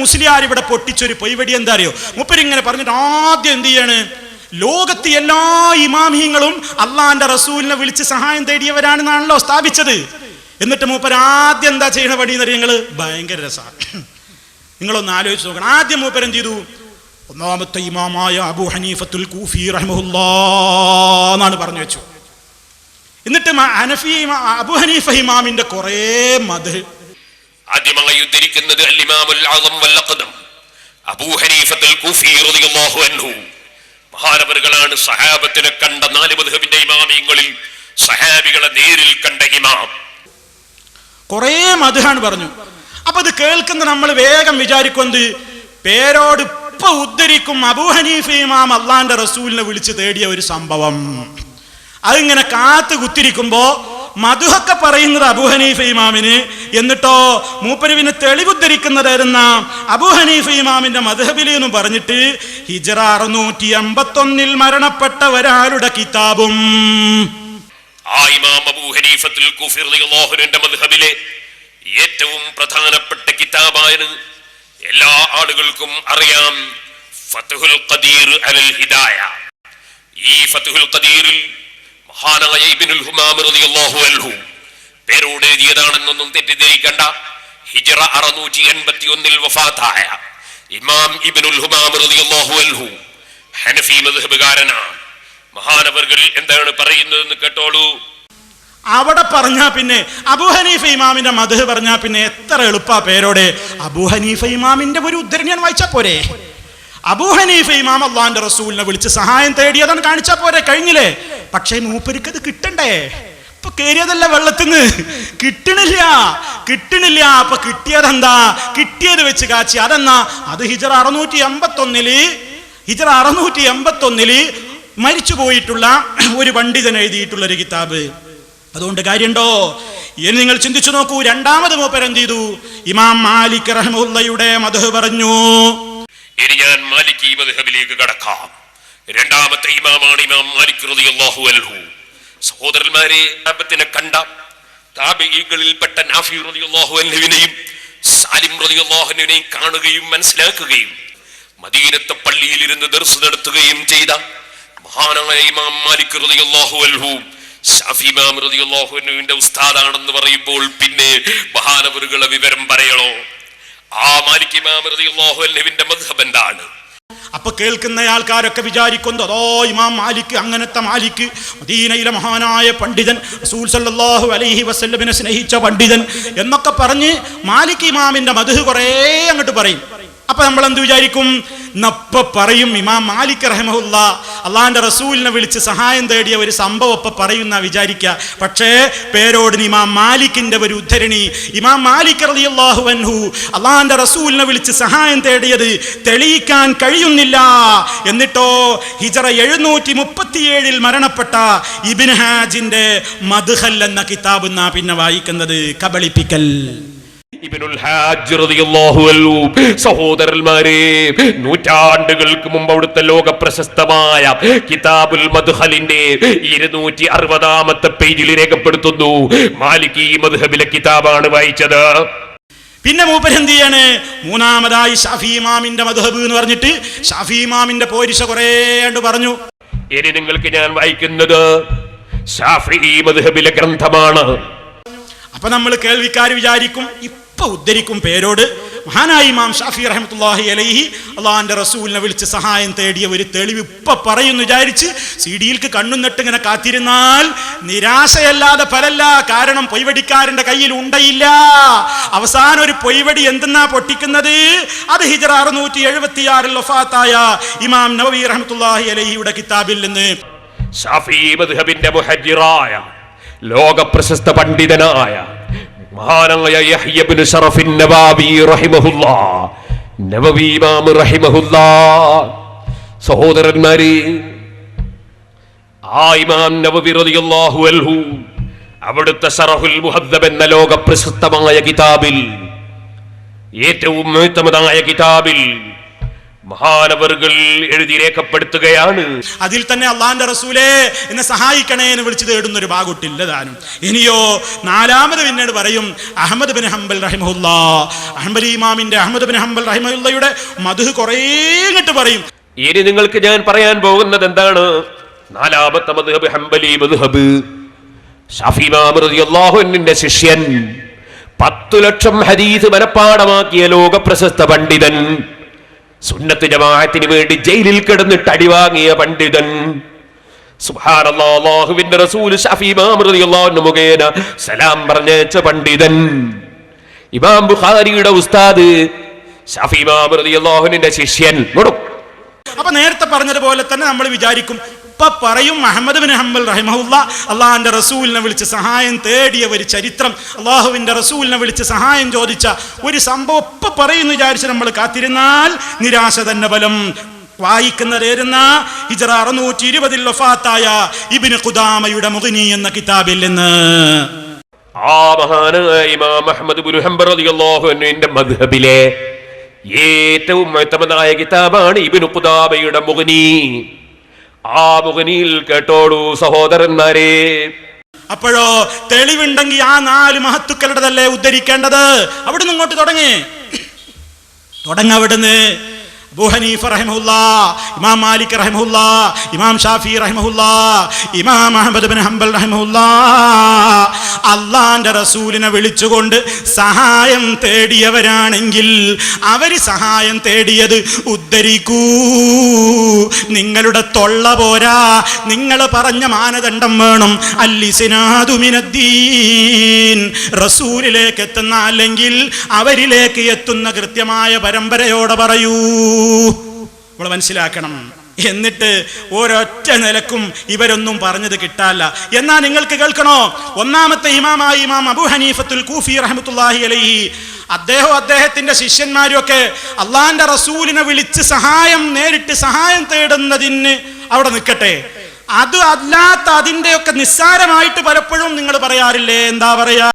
മുസ്ലിയാർ ഇവിടെ പൊട്ടിച്ചൊരു പൊയ്വടി എന്താ അറിയോ? മൂപ്പരിങ്ങനെ പറഞ്ഞിട്ട് ആദ്യം എന്ത് ചെയ്യാണ്? ലോകത്ത് എല്ലാ ഇമാമിയങ്ങളും അള്ളാന്റെ റസൂലിനെ വിളിച്ച് സഹായം തേടിയവരാണെന്നാണല്ലോ സ്ഥാപിച്ചത്. എന്നിട്ട് മൂപ്പർ ആദ്യം എന്താ ചെയ്യണ പടി എന്നറിയ? നിങ്ങള് ഭയങ്കര രസമാണ്, നിങ്ങളൊന്ന് ആലോചിച്ച് നോക്കണം. ആദ്യം മൂപ്പർ എന്ത് ചെയ്തു? ഒന്നാമത്തെ ഇമാമായ അബൂ ഹനീഫത്തുൽ കൂഫി റഹിമഹുല്ലാഹ് എന്നാണ് പറഞ്ഞു വെച്ചു. എന്നിട്ട് അബൂ ഹനീഫ ഇമാമിന്റെ കുറെ മദ്ഹ് ആദ്യമായി ഉദ്ധരിക്കുന്നത് അൽ-ഇമാമുൽ അഅ്സം വൽ അഖ്ദം അബൂ ഹനീഫത്തുൽ കൂഫി റളിയല്ലാഹു അൻഹു. മഹാനവറുകളാണ് സഹാബത്തിനെ കണ്ട 4 മദ്ഹബിന്റെ ഇമാമിയങ്ങളിൽ സഹാബികളെ നേരിൽ കണ്ട ഇമാം. കുറെ മദ്ഹാണ് പറഞ്ഞു. അപ്പൊ ഇത് കേൾക്കുന്ന നമ്മൾ വേഗം വിചാരിക്കുന്നത് പേരോട് ഇപ്പൊ ഉദ്ധരിക്കും അബൂ ഹനീഫ ഇമാം അള്ളാന്റെ റസൂലിനെ വിളിച്ച് തേടിയ ഒരു സംഭവം. അതിങ്ങനെ കാത്തു കുത്തിരിക്കുമ്പോ മധുഹൊക്കെ പറയുന്നത് അബൂ ഹനീഫ ഇമാമിന്, എന്നിട്ടോ മൂപ്പരുവിനെ തെളിവുദ്ധരിക്കുന്നതായിരുന്ന അബൂ ഹനീഫ ഇമാമിന്റെ മദ്ഹബിൽ എന്ന് പറഞ്ഞിട്ട് ഹിജ്റ 681 മരണപ്പെട്ട ഒരാളുടെ കിതാബും. ആ ഇമാം അബൂ ഹനീഫത്തുൽ കൂഫി റളിയല്ലാഹു അൻഹുവിന്റെ മദ്ഹബിലെ ഏറ്റവും പ്രധാനപ്പെട്ട കിതാബാണ്, എല്ലാ ആളുകൾക്കും അറിയാം, ഫത്ഹുൽ ഖദീർ അലൽ ഹിദായ. ഈ ഫത്ഹുൽ ഖദീറിൽ മഹാനായ ഇബ്നുൽ ഹുമാം റളിയല്ലാഹു അൻഹു പേരോട് എഴുതിയതാണെന്നൊന്നും തെറ്റിദ്ധരിക്കണ്ട. ഹിജ്റ 681 വഫാത്തായ ഇമാം ഇബ്നുൽ ഹുമാം റളിയല്ലാഹു അൻഹു ഹനഫി മദ്ഹബുകാരനാണ്. മഹാനവർകൾ എന്താണ് പറയുന്നതെന്ന് കേട്ടോളൂ. അവിടെ പറഞ്ഞാ പിന്നെ അബൂ ഹനീഫ ഇമാമിന്റെ മദ്ഹ് പറഞ്ഞാ പിന്നെ എത്ര എളുപ്പാ പേരോടെ. അബൂ ഹനീഫ ഇമാമിന്റെ ഒരു ഉദ്ധരണി ഞാൻ വായിച്ചാ പോരെ? അബൂ ഹനീഫ ഇമാം അള്ളാന്റെ റസൂലിനെ വിളിച്ച് സഹായം തേടിയതാണ് കാണിച്ചാ പോരെ, കഴിഞ്ഞില്ലേ? പക്ഷേ മൂപ്പരിക്കത് കിട്ടണ്ടേ? ഇപ്പൊ കേറിയതല്ല വെള്ളത്തിന്ന്, കിട്ടണില്ല. അപ്പൊ കിട്ടിയതെന്താ? കിട്ടിയത് വെച്ച് കാച്ചി. അതെന്നാ? അത് ഹിജ്റ 681 മരിച്ചു പോയിട്ടുള്ള ഒരു പണ്ഡിതൻ എഴുതിയിട്ടുള്ള ഒരു കിതാബ്. അതുകൊണ്ട് കാര്യമുണ്ടോ? ഇനി നിങ്ങൾ ചിന്തിച്ചു നോക്കൂ. രണ്ടാമത് മൂപ്പർ എന്ത് ചെയ്തു? ഇമാം മാലിക് റഹ്മത്തുള്ളാഹിയുടെ മദ്ഹ് പറഞ്ഞു. ഇനി ഞാൻ മാലിക്കി മദ്ഹബിലേക്ക് കടക്കാം. രണ്ടാമത്തെ ഇമാമാണ് ഇമാം മാലിക് റളിയല്ലാഹു അൻഹു. സഹോദരന്മാരെ, സഹാബത്തിനെ കണ്ട താബിഈകളിൽപ്പെട്ട നാഫി റളിയല്ലാഹു അൻഹുവിനെയും സാലിം റളിയല്ലാഹു അൻഹുവിനെയും കാണുകയും മനസ്സിലാക്കുകയും മദീനത്തെ പള്ളിയിൽ ഇരുന്ന് ദർസ് നടത്തുകയും ചെയ്ത മഹാനായ ഇമാം മാലിക് റളിയല്ലാഹു അൻഹു ശാഫി ഇമാം റളിയല്ലാഹു അൻഹുവിന്റെ ഉസ്താദാണെന്ന് പറയുമ്പോൾ പിന്നെ മഹാനവറുകളെ വിവരം പറയണോ? ആ മാലിക് ഇമാം റളിയല്ലാഹു അൻഹുവിന്റെ മദ്ഹബ് എന്താണ്? അപ്പൊ കേൾക്കുന്ന ആൾക്കാരൊക്കെ വിചാരിക്കുന്നു അതോ ഇമാം മാലിക് അങ്ങനത്തെ മാലിക്, മദീനയിലെ മഹാനായ പണ്ഡിതൻ, റസൂൽ സല്ലല്ലാഹു അലൈഹി വസല്ലമിനെ സ്നേഹിച്ച പണ്ഡിതൻ എന്നൊക്കെ പറഞ്ഞ് മാലിക് ഇമാമിന്റെ മദ്ഹ് കുറേ അങ്ങോട്ട് പറയും. അപ്പൊ നമ്മൾ എന്ത് വിചാരിക്കും? നപ്പ പറയും ഇമാം മാലിക് റഹിമഹുല്ലാഹ് അള്ളാന്റെ റസൂലിനെ വിളിച്ച് സഹായം തേടിയ ഒരു സംഭവം ഒപ്പം പറയുന്ന വിചാരിക്കുക. പക്ഷേ പേരോട് ഇമാം മാലിക്കിന്റെ ഒരു ഉദ്ധരണി, ഇമാം മാലിക് റളിയല്ലാഹു അൻഹു അള്ളാന്റെ റസൂലിനെ വിളിച്ച് സഹായം തേടിയത് തെളിയിക്കാൻ കഴിയുന്നില്ല. എന്നിട്ടോ ഹിജ്റ 737 മരണപ്പെട്ട ഇബ്നു ഹാജിന്റെ മദ്ഹൽ എന്ന കിതാബ് എന്നാ പിന്നെ വായിക്കുന്നത്. കബളിപ്പിക്കൽ. ഇബ്നുൽ ഹാജ് റളിയല്ലാഹു അൻഹു സഹോദരന്മാരെ, നൂറ്റാണ്ടുകൾക്ക് മുമ്പ് അവിടുത്തെ ലോക പ്രശസ്തമായ കിതാബുൽ മദ്ഹലിന്റെ 260ാമത്തെ പേജിൽ രേഖപ്പെടുത്തുന്നു, മാലിക്കി മദ്ഹബിലെ കിതാബാണ് വായിച്ചത്. പിന്നെ മൂപ്പർ എന്ത് ചെയ്യാണ്? മൂന്നാമതായി ഷാഫി ഇമാമിന്റെ മദ്ഹബ് എന്ന് പറഞ്ഞിട്ട് ഷാഫി ഇമാമിന്റെ പോരിശ കുറേ പറഞ്ഞു. ഇനി നിങ്ങൾക്ക് ഞാൻ വായിക്കുന്നത് ഷാഫിഈ മദ്ഹബിലെ ഗ്രന്ഥമാണ്. അപ്പൊ നമ്മൾ കേൾവിക്കാർ വിചാരിക്കും ഇപ്പൊ ഉദ്ധരിക്കും പേരോട് മഹാനായ ഇമാം ഷാഫി റഹ്മത്തുള്ളാഹി അലൈഹി അള്ളാന്റെ റസൂലിനെ വിളിച്ച് സഹായം തേടിയ ഒരു തെളിവ് ഇപ്പൊ പറയുന്നു വിചാരിച്ച് സിഡിയിൽക്ക് കണ്ണുന്നിട്ട് ഇങ്ങനെ കാത്തിരുന്നാൽ നിരാശയല്ലാതെ ഫലല്ല. കാരണം പൊയ്വടിക്കാരന്റെ കയ്യിൽ ഉണ്ടയില്ല. അവസാനം ഒരു പൊയ്വടി എന്തെന്നാ പൊട്ടിക്കുന്നത്? അത് ഹിജ്റ 676 വഫാത്തായ ഇമാം നവവി റഹ്മത്തുള്ളാഹി അലൈഹിയുടെ കിതാബിൽ നിന്ന്. ഷാഫിഈ മദ്ഹബിന്റെ മുഹജ്ജിറായ ലോക പ്രശസ്ത പണ്ഡിതനായ മഹാനായ യഹ്യ ഇബ്നു ശറഫ് നവാവി റഹിമഹുല്ലാഹ്, നവവി ഇമാം റഹിമഹുല്ലാഹ്. സഹോദരന്മാരെ, ആ ഇമാം നവവി റളിയല്ലാഹു അൻഹു അവിടുത്തെ ശറഹുൽ മുഹദ്ദബ് എന്ന ലോക പ്രശസ്തമായ കിതാബിൽ, ഏറ്റവും മുഅ്തമദായ കിതാബിൽ മഹാനവറുകൾ എഴുതി രേഖപ്പെടുത്തുകയാണ്. അതിൽ തന്നെ അള്ളാന്റെ റസൂലേ എന്നെ സഹായിക്കണേ എന്ന് വിളിച്ചു തേടുന്ന ഒരു ഭാഗത്തില്ല താനും. ഇനിയോ നാലാമത് പിന്നീട് പറയും അഹ്മദ് ബിൻ ഹംബൽ റഹിമഹുല്ലാ, ഹംബലി ഇമാമിന്റെ അഹ്മദ് ബിൻ ഹംബൽ റഹിമഹുല്ലയുടെ മദ്ഹ് കുറേ ഇങ്ങോട്ട് പറയും. ഇനി നിങ്ങൾക്ക് ഞാൻ പറയാൻ പോകുന്നത് എന്താണ്? നാലാമത്തെ മദ്ഹബ് ഹംബലി മദ്ഹബ്. ശാഫി ഇമാം റളിയല്ലാഹു അൻഹുവിന്റെ ശിഷ്യൻ, 10 ലക്ഷം ഹദീസ് മനപ്പാഠമാക്കിയ ലോക പ്രശസ്ത പണ്ഡിതൻ, സുന്നത്ത് ജമാഅത്തിന് വേണ്ടി ജയിലിൽ കിടന്നിട്ട് അടിവാങ്ങിയ പണ്ഡിതൻ, സുബ്ഹാനല്ലാഹ്, അല്ലാഹുവിന്റെ റസൂൽ ശാഫി ഇമാം റളിയല്ലാഹു അൻഹു മുഖേന സലാം പറഞ്ഞയച്ച പണ്ഡിതൻ, ഇമാം ബുഖാരിയുടെ ഉസ്താദ്, ശാഫി ഇമാം റളിയല്ലാഹു അൻഹുവിന്റെ ശിഷ്യൻ. അപ്പൊ നേരത്തെ പറഞ്ഞതുപോലെ തന്നെ നമ്മൾ വിചാരിക്കും, ഇപ്പൊ പറയും അഹ്മദ് ബിൻ ഹംബൽ റഹിമഹുല്ല അള്ളാഹിന്റെ റസൂലിനെ വിളിച്ച് സഹായം തേടിയ ഒരു ചരിത്രം, അള്ളാഹുവിന്റെ റസൂലിനെ വിളിച്ച് സഹായം ചോദിച്ച ഒരു സംഭവം ഇപ്പൊ പറയുന്നു വിചാരിച്ച് നമ്മൾ കാത്തിരുന്നാൽ നിരാശ തന്നെ ഫലം. വായിക്കുന്നതേരുന്ന ഹിജ്റ 620 വഫാത്തായ ഇബ്നു ഖുദാമയുടെ മുഗ്നി എന്ന കിതാബിൽ നിന്ന് ആ മഹാനായ ഇമാം അഹ്മദ് ബിൻ ഹംബൽ റളിയല്ലാഹു അൻഹുവിന്റെ മദ്ഹബിലെ ഏറ്റവും മുഅ്തമദായ കിതാബാണ് ഇബ്നു ഖുദാമയുടെ മുഗ്നി. ആ മുഗ്നിയിൽ കേട്ടോളൂ സഹോദരന്മാരെ. അപ്പോഴോ തെളിവുണ്ടെങ്കിൽ ആ 4 മഹത്തുക്കളുടേതല്ലേ ഉദ്ധരിക്കേണ്ടത്. അവിടുന്ന് ഇങ്ങോട്ട് തുടങ്ങവിടുന്ന് അബൂ ഹനീഫ റഹിമഹുല്ലാ, ഇമാം മാലിക് റഹിമഹുല്ലാ, ഇമാം ഷാഫി റഹിമഹുല്ലാ, ഇമാം അഹ്മദ് ബിൻ ഹംബൽ റഹിമഹുല്ലാ അള്ളാന്റെ റസൂലിനെ വിളിച്ചുകൊണ്ട് സഹായം തേടിയവരാണെങ്കിൽ അവര് സഹായം തേടിയത് ഉദ്ധരിക്കൂ. നിങ്ങളുടെ തൊള്ള പോരാ, നിങ്ങൾ പറഞ്ഞ മാനദണ്ഡം വേണം. അല്ലിസ്നാദു മിനദ്ദീൻ, റസൂലിലേക്ക് എത്തുന്ന അല്ലെങ്കിൽ അവരിലേക്ക് എത്തുന്ന കൃത്യമായ പരമ്പരയോടെ പറയൂ. നമ്മൾ മനസ്സിലാക്കണം. എന്നിട്ട് ഒരൊറ്റ നിലക്കും ഇവരൊന്നും പറഞ്ഞത് കിട്ടാല്ല. എന്നാ നിങ്ങൾക്ക് കേൾക്കണോ, ഒന്നാമത്തെ ഇമാമായ ഇമാം അബൂ ഹനീഫത്തുൽ കൂഫി റഹ്മത്തുള്ളാഹി അലൈഹി, അദ്ദേഹത്തിന്റെ ശിഷ്യന്മാരും ഒക്കെ അള്ളാന്റെ റസൂലിനെ വിളിച്ച് നേരിട്ട് സഹായം തേടുന്നതിന് അവിടെ നിൽക്കട്ടെ, അത് അല്ലാത്ത അതിൻ്റെയൊക്കെ നിസ്സാരമായിട്ട് പലപ്പോഴും നിങ്ങൾ പറയാറില്ലേ? എന്താ പറയാ?